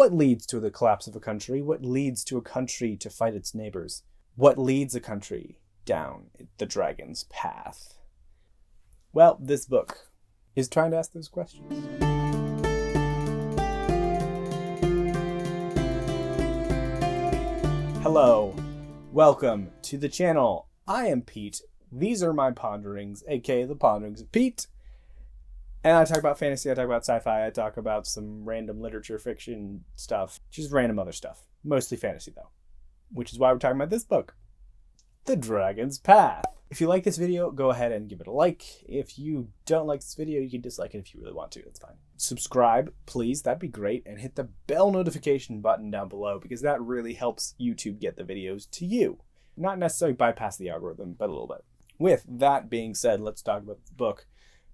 What leads to the collapse of a country? What leads to a country to fight its neighbors? What leads a country down the dragon's path? Well, this book is trying to ask those questions. Hello, welcome to the channel. I am Pete. These are my ponderings, aka the ponderings of Pete. And I talk about fantasy, I talk about sci-fi, I talk about some random literature, fiction stuff, just random other stuff. Mostly fantasy though, which is why we're talking about this book, The Dragon's Path. If you like this video, go ahead and give it a like. If you don't like this video, you can dislike it if you really want to, that's fine. Subscribe, please, that'd be great. And hit the bell notification button down below because that really helps YouTube get the videos to you. Not necessarily bypass the algorithm, but a little bit. With that being said, let's talk about the book.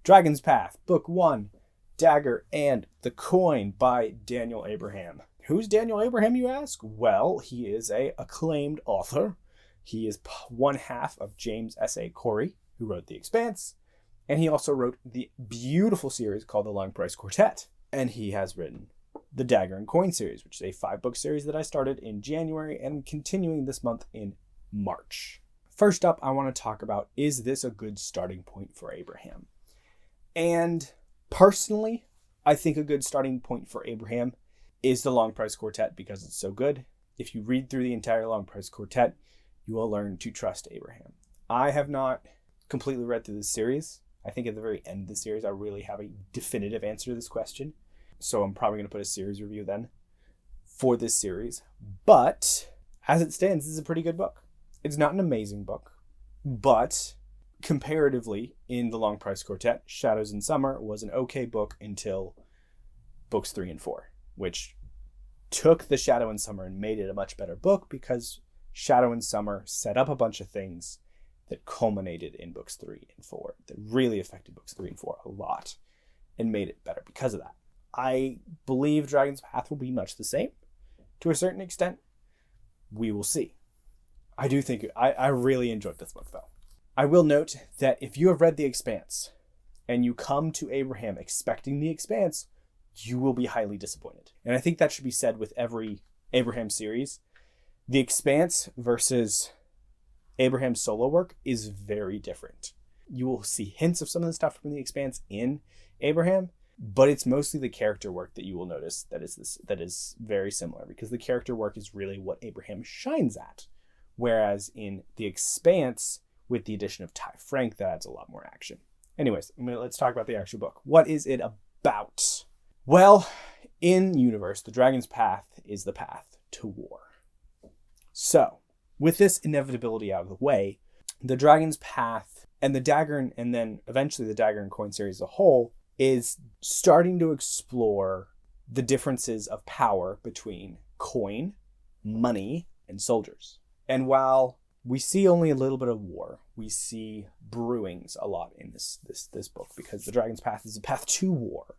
Dragon's Path, Book 1, Dagger and the Coin by Daniel Abraham. Who's Daniel Abraham, you ask? Well, he is an acclaimed author. He is one half of James S.A. Corey, who wrote The Expanse, and he also wrote the beautiful series called The Long Price Quartet. And he has written the Dagger and Coin series, which is a 5-book series that I started in January and continuing this month in March. First up, I want to talk about, is this a good starting point for Abraham? And personally, I think a good starting point for Abraham is the Long Price Quartet because it's so good. If you read through the entire Long Price Quartet, you will learn to trust Abraham. I have not completely read through this series. I think at the very end of the series, I really have a definitive answer to this question. So I'm probably going to put a series review then for this series. But as it stands, this is a pretty good book. It's not an amazing book, but comparatively, in the Long Price Quartet, Shadows in Summer was an okay book until books 3 and 4, which took the Shadow in Summer and made it a much better book because Shadow in Summer set up a bunch of things that culminated in books 3 and 4 that really affected books 3 and 4 a lot and made it better because of that. I believe Dragon's Path will be much the same to a certain extent. We will see. I do think I really enjoyed this book though. I will note that if you have read The Expanse and you come to Abraham expecting The Expanse, you will be highly disappointed. And I think that should be said with every Abraham series. The Expanse versus Abraham's solo work is very different. You will see hints of some of the stuff from The Expanse in Abraham, but it's mostly the character work that you will notice that is very similar because the character work is really what Abraham shines at. Whereas in The Expanse, with the addition of Ty Frank, that adds a lot more action. Anyways, let's talk about the actual book. What is it about? Well, in universe, the Dragon's Path is the path to war. So, with this inevitability out of the way, the Dragon's Path and the Dagger and then eventually the Dagger and Coin series as a whole is starting to explore the differences of power between coin, money, and soldiers. And while we see only a little bit of war, we see brewings a lot in this book because the Dragon's Path is a path to war.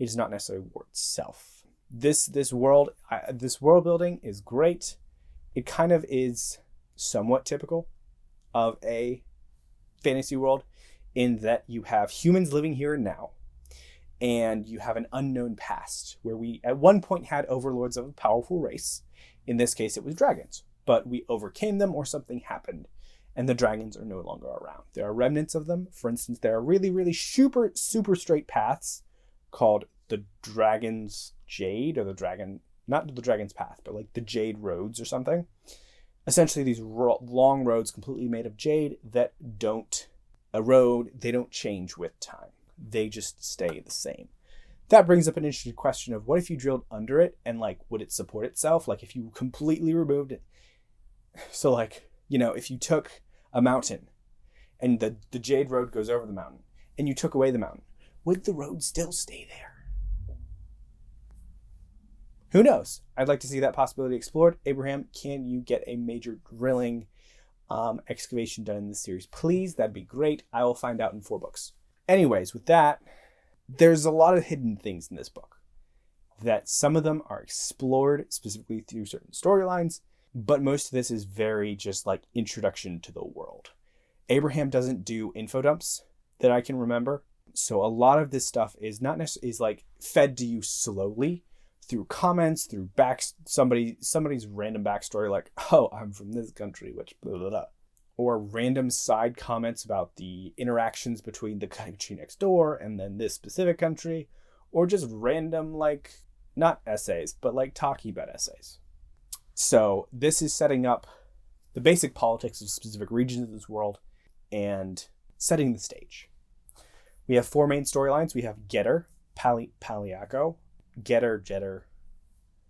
It is not necessarily war itself. This world building is great. It kind of is somewhat typical of a fantasy world in that you have humans living here and now, and you have an unknown past where we at one point had overlords of a powerful race. In this case, it was dragons. But we overcame them or something happened and the dragons are no longer around. There are remnants of them. For instance, there are really, really super straight paths called the Dragon's Jade or not the Dragon's Path, but like the Jade Roads or something. Essentially these long roads completely made of jade that don't erode. They don't change with time. They just stay the same. That brings up an interesting question of what if you drilled under it and like, would it support itself? Like if you completely removed it. So like, if you took a mountain and the Jade Road goes over the mountain and you took away the mountain, would the road still stay there? Who knows? I'd like to see that possibility explored. Abraham, can you get a major drilling excavation done in this series? Please, that'd be great. I will find out in 4 books. Anyways, with that, there's a lot of hidden things in this book that some of them are explored specifically through certain storylines, but most of this is very just like introduction to the world. Abraham doesn't do info dumps that I can remember. So a lot of this stuff is not necessarily is like fed to you slowly through comments, through somebody's random backstory, like, oh, I'm from this country, which blah, blah, blah. Or random side comments about the interactions between the country next door and then this specific country, or just random, like, not essays, but like talking about essays. So this is setting up the basic politics of specific regions of this world and setting the stage. We have 4 main storylines. We have Getter, Paliaco. Getter.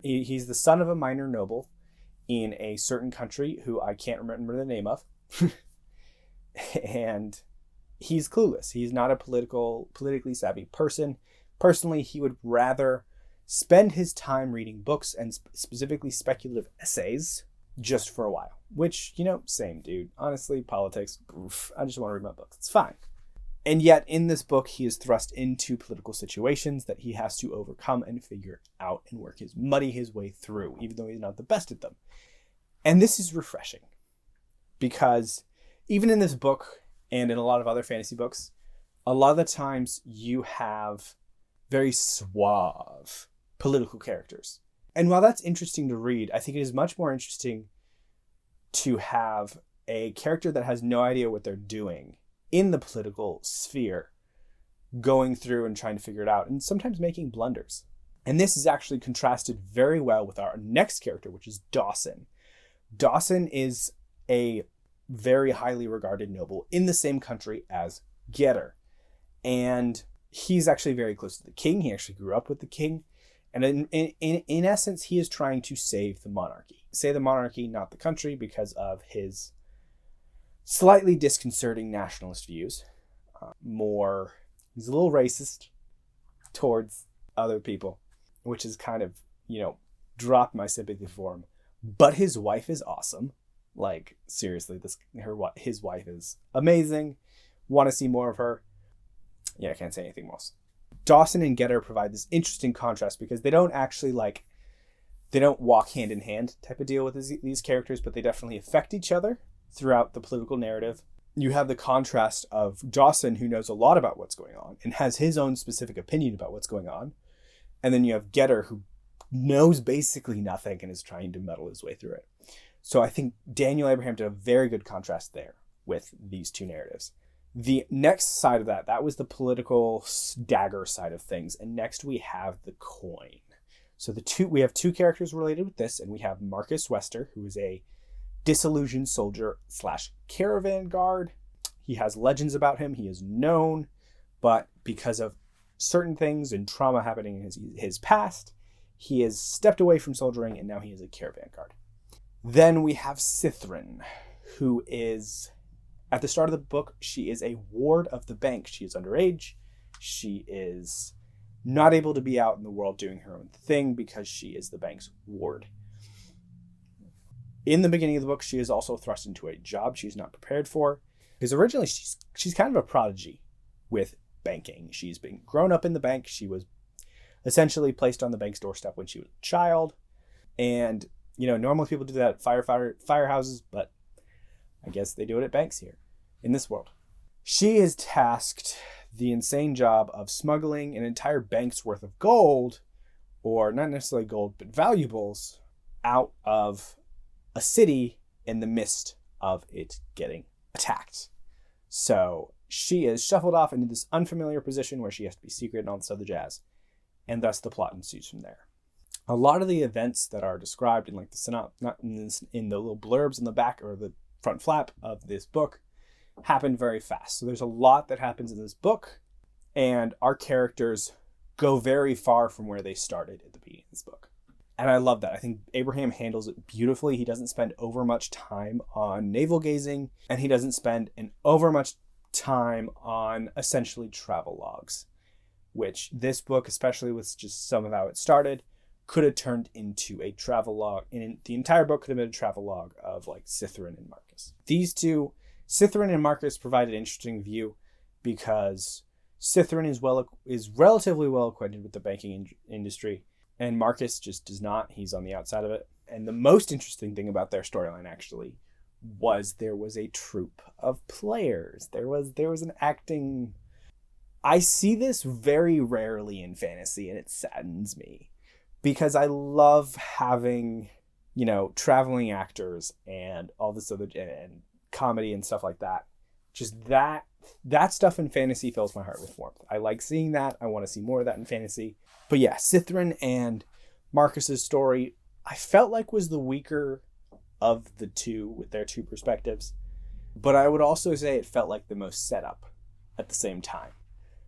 He's the son of a minor noble in a certain country who I can't remember the name of. And he's clueless. He's not a politically savvy person. Personally, he would rather spend his time reading books and specifically speculative essays just for a while. Which, same dude. Honestly, politics, oof, I just want to read my books. It's fine. And yet, in this book, he is thrust into political situations that he has to overcome and figure out and muddy his way through, even though he's not the best at them. And this is refreshing. Because even in this book and in a lot of other fantasy books, a lot of the times you have very suave political characters. And while that's interesting to read, I think it is much more interesting to have a character that has no idea what they're doing in the political sphere, going through and trying to figure it out, and sometimes making blunders. And this is actually contrasted very well with our next character, which is Dawson. Dawson is a very highly regarded noble in the same country as Getter. And he's actually very close to the king. He actually grew up with the king. And in essence, he is trying to save the monarchy. Say the monarchy, not the country, because of his slightly disconcerting nationalist views. He's a little racist towards other people, which is kind of, dropped my sympathy for him. But his wife is awesome. Like, seriously, his wife is amazing. Want to see more of her? Yeah, I can't say anything else. Dawson and Getter provide this interesting contrast because they don't actually they don't walk hand in hand type of deal with these characters, but they definitely affect each other throughout the political narrative. You have the contrast of Dawson, who knows a lot about what's going on and has his own specific opinion about what's going on. And then you have Getter, who knows basically nothing and is trying to muddle his way through it. So I think Daniel Abraham did a very good contrast there with these two narratives. The next side of that was the political dagger side of things. And next we have the coin. So we have 2 characters related with this, and we have Marcus Wester, who is a disillusioned soldier / caravan guard. He has legends about him. He is known, but because of certain things and trauma happening in his past, he has stepped away from soldiering, and now he is a caravan guard. Then we have Sithran, who is, at the start of the book, she is a ward of the bank. She is underage. She is not able to be out in the world doing her own thing because she is the bank's ward. In the beginning of the book, she is also thrust into a job she's not prepared for, because originally she's kind of a prodigy with banking. She's been grown up in the bank. She was essentially placed on the bank's doorstep when she was a child. And, normally people do that at firehouses, but I guess they do it at banks here in this world. She is tasked the insane job of smuggling an entire bank's worth of gold, or not necessarily gold, but valuables, out of a city in the midst of it getting attacked. So she is shuffled off into this unfamiliar position where she has to be secret and all this other jazz. And thus the plot ensues from there. A lot of the events that are described in in the little blurbs in the back or the front flap of this book happen very fast. So there's a lot that happens in this book, and our characters go very far from where they started at the beginning of this book. And I love that. I think Abraham handles it beautifully. He doesn't spend over much time on navel gazing, and he doesn't spend over much time on essentially travel logs, which this book, especially with just some of how it started, could have turned into a travel log. And the entire book could have been a travel log of Sithran and Marcus. These two, Sithran and Marcus, provide an interesting view because Sithran is relatively well acquainted with the banking industry, and Marcus just does not. He's on the outside of it. And the most interesting thing about their storyline actually was there was a troupe of players. There was an acting. I see this very rarely in fantasy, and it saddens me because I love having, traveling actors and all this other, and comedy and stuff like that. Just that stuff in fantasy fills my heart with warmth. I like seeing that. I want to see more of that in fantasy. But yeah, Sithran and Marcus's story, I felt like was the weaker of the two with their two perspectives. But I would also say it felt like the most set up at the same time.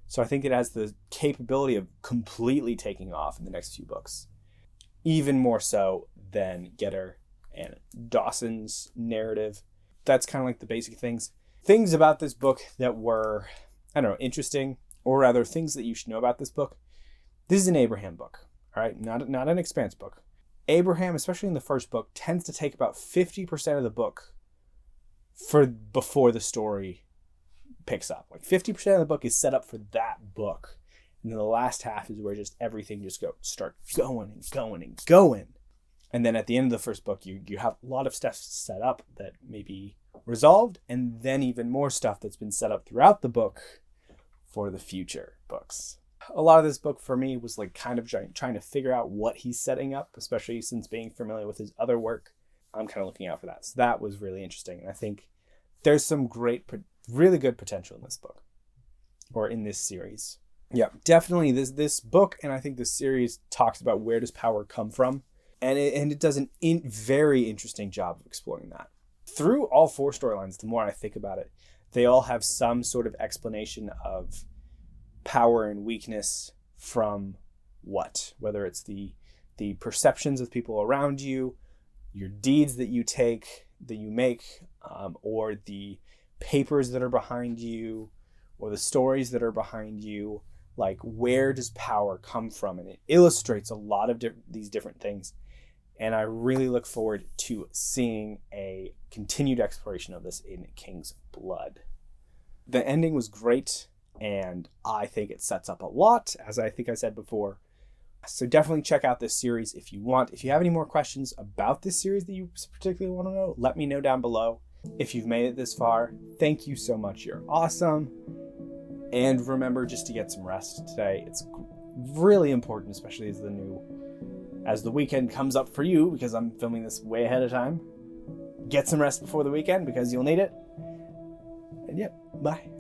So I think it has the capability of completely taking off in the next few books. Even more so than Getter and Dawson's narrative. That's kind of like the basic things. Things about this book that were, interesting, or rather things that you should know about this book. This is an Abraham book, all right? Not an Expanse book. Abraham, especially in the first book, tends to take about 50% of the book before the story picks up. Like 50% of the book is set up for that book. And then the last half is where just everything start going and going and going. And then at the end of the first book, you have a lot of stuff set up that may be resolved, and then even more stuff that's been set up throughout the book for the future books. A lot of this book for me was like kind of trying to figure out what he's setting up, especially since being familiar with his other work. I'm kind of looking out for that. So that was really interesting. And I think there's some really good potential in this book, or in this series. Yeah, definitely this book, and I think this series talks about where does power come from. And it does a very interesting job of exploring that. Through all four storylines, the more I think about it, they all have some sort of explanation of power and weakness from what? Whether it's the perceptions of people around you, your deeds that you make, or the papers that are behind you, or the stories that are behind you. Like, where does power come from? And it illustrates a lot of these different things. And I really look forward to seeing a continued exploration of this in King's Blood. The ending was great, and I think it sets up a lot, as I think I said before. So definitely check out this series if you want. If you have any more questions about this series that you particularly want to know, let me know down below. If you've made it this far, thank you so much. You're awesome. And remember just to get some rest today. It's really important, especially as the weekend comes up for you, because I'm filming this way ahead of time. Get some rest before the weekend because you'll need it. And yeah, bye.